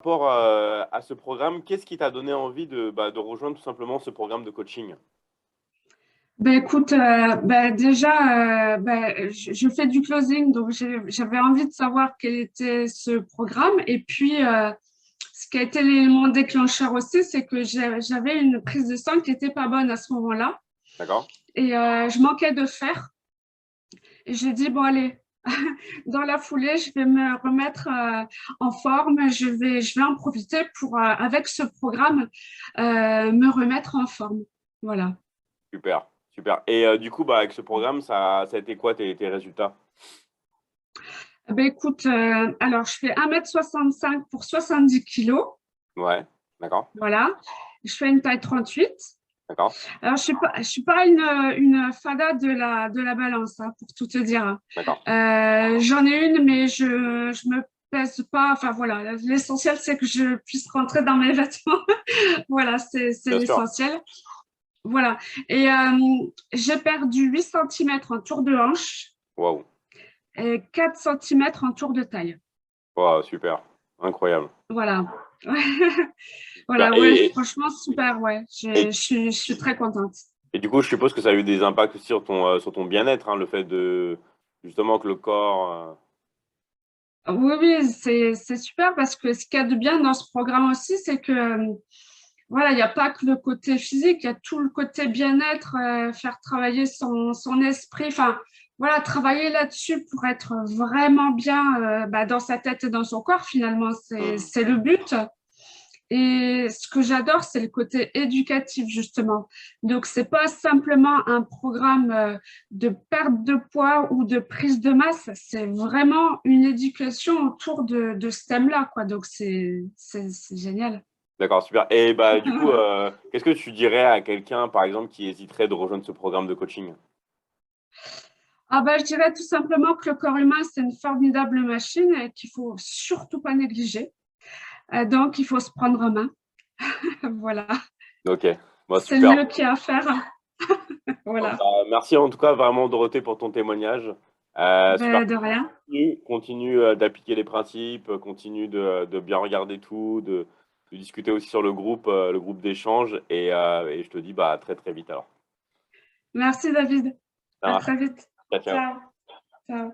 Rapport, à ce programme, qu'est-ce qui t'a donné envie de rejoindre tout simplement ce programme de coaching? Ben écoute, déjà, je fais du closing, donc j'avais envie de savoir quel était ce programme. Et puis, ce qui a été l'élément déclencheur aussi, c'est que j'avais une prise de sang qui n'était pas bonne à ce moment-là. D'accord? Et je manquais de fer. Et j'ai dit, bon, allez, dans la foulée, je vais me remettre en forme. Je vais en profiter pour, avec ce programme, me remettre en forme. Voilà. Super, super. Et du coup, avec ce programme, ça a été quoi tes résultats? Ben écoute, alors je fais 1,65 m pour 70 kilos. Ouais, d'accord, Voilà. Je fais une taille 38. d'accord, Alors, je suis pas une fada de la balance, hein, pour tout te dire, hein. d'accord. J'en ai une, mais je me pèse pas. Enfin, voilà. L'essentiel, c'est que je puisse rentrer dans mes vêtements. Voilà, c'est Bien sûr. l'essentiel. Voilà. Et j'ai perdu 8 centimètres en tour de hanche Waouh, et 4 centimètres en tour de taille. waouh, super, incroyable. Voilà. Super. Voilà, ouais, franchement, super, ouais. Et, Je suis très contente. et du coup, je suppose que ça a eu des impacts aussi sur ton bien-être, hein, le fait de justement que le corps. Oui, oui, c'est super parce que ce qu'il y a de bien dans ce programme aussi, c'est que, voilà, il n'y a pas que le côté physique, il y a tout le côté bien-être, faire travailler son esprit, enfin, voilà, travailler là-dessus pour être vraiment bien, dans sa tête et dans son corps, finalement, Hmm. c'est le but. Et ce que j'adore, c'est le côté éducatif, justement. Donc, c'est pas simplement un programme de perte de poids ou de prise de masse, c'est vraiment une éducation autour de ce thème-là, quoi. Donc, c'est génial. D'accord, super. Et du coup, qu'est-ce que tu dirais à quelqu'un, par exemple, qui hésiterait de rejoindre ce programme de coaching? Ah bah, je dirais tout simplement que le corps humain, c'est une formidable machine et qu'il faut surtout pas négliger. Donc, il faut se prendre en main. Voilà. Ok, bah, C'est le super. mieux qu'il y a à faire. Voilà. Merci en tout cas vraiment Dorothée pour ton témoignage. Super. Ben, de rien. Continue d'appliquer les principes, continue de bien regarder tout, de discuter aussi sur le groupe d'échange et je te dis à très très vite alors. Merci, David. Ça À marche. très vite. Ciao, ciao. Ciao. Ciao.